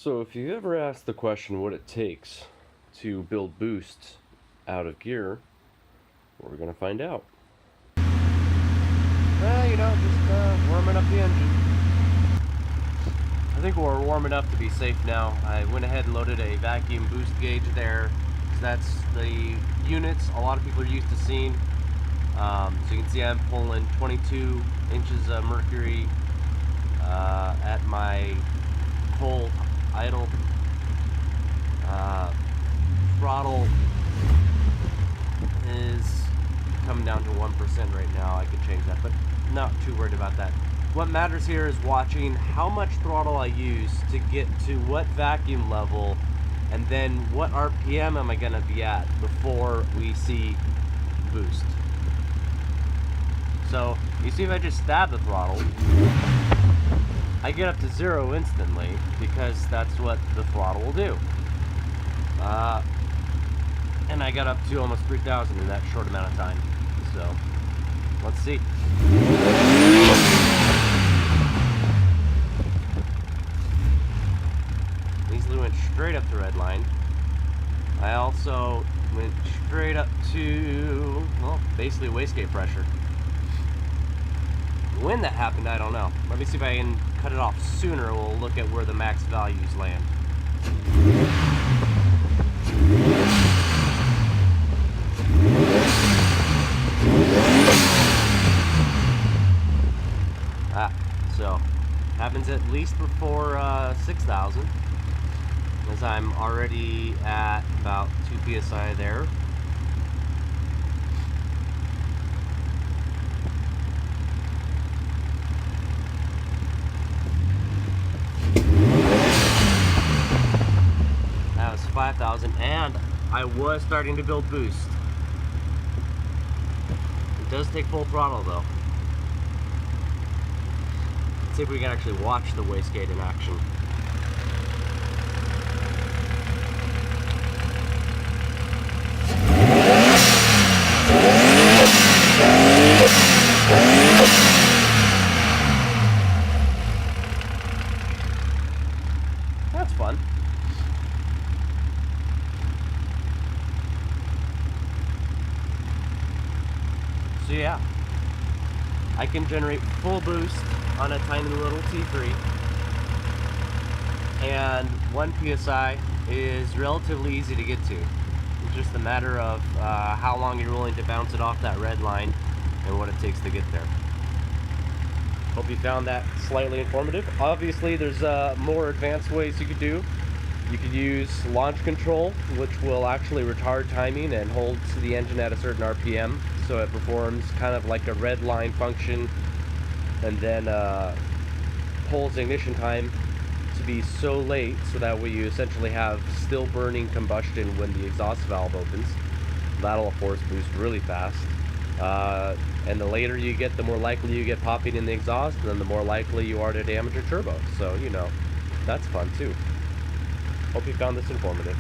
So if you ever ask the question what it takes to build boosts out of gear, we're going to find out. Just warming up the engine. I think we're warm enough to be safe now. I went ahead and loaded a vacuum boost gauge there, because that's the units a lot of people are used to seeing. So you can see I'm pulling 22 inches of mercury at my full idle. Throttle is coming down to 1% right now. I could change that, but not too worried about that. What matters here is watching how much throttle I use to get to what vacuum level, and then what RPM am I going to be at before we see boost. So you see, if I just stab the throttle, I get up to 0 instantly, because that's what the throttle will do. And I got up to almost 3,000 in that short amount of time. So let's see. Easily went straight up the red line. I also went straight up to, well, basically wastegate pressure. When that happened, I don't know. Let me see if I can cut it off sooner. We'll look at where the max values land. So happens at least before 6,000, as I'm already at about 2 psi there. That was 5,000, and I was starting to build boost. It does take full throttle though. Let's see if we can actually watch the wastegate in action. That's fun. So yeah, I can generate full boost on a tiny little T3, and 1 psi is relatively easy to get to. It's just a matter of how long you're willing to bounce it off that red line and what it takes to get there. Hope you found that slightly informative. Obviously, there's more advanced ways you could do. You could use launch control, which will actually retard timing and holds the engine at a certain RPM, so it performs kind of like a red line function, and then pulls ignition time to be so late so that way you essentially have still burning combustion when the exhaust valve opens. That'll of course boost really fast. And the later you get, the more likely you get popping in the exhaust, and then the more likely you are to damage your turbo. So, you know, that's fun too. Hope you found this informative.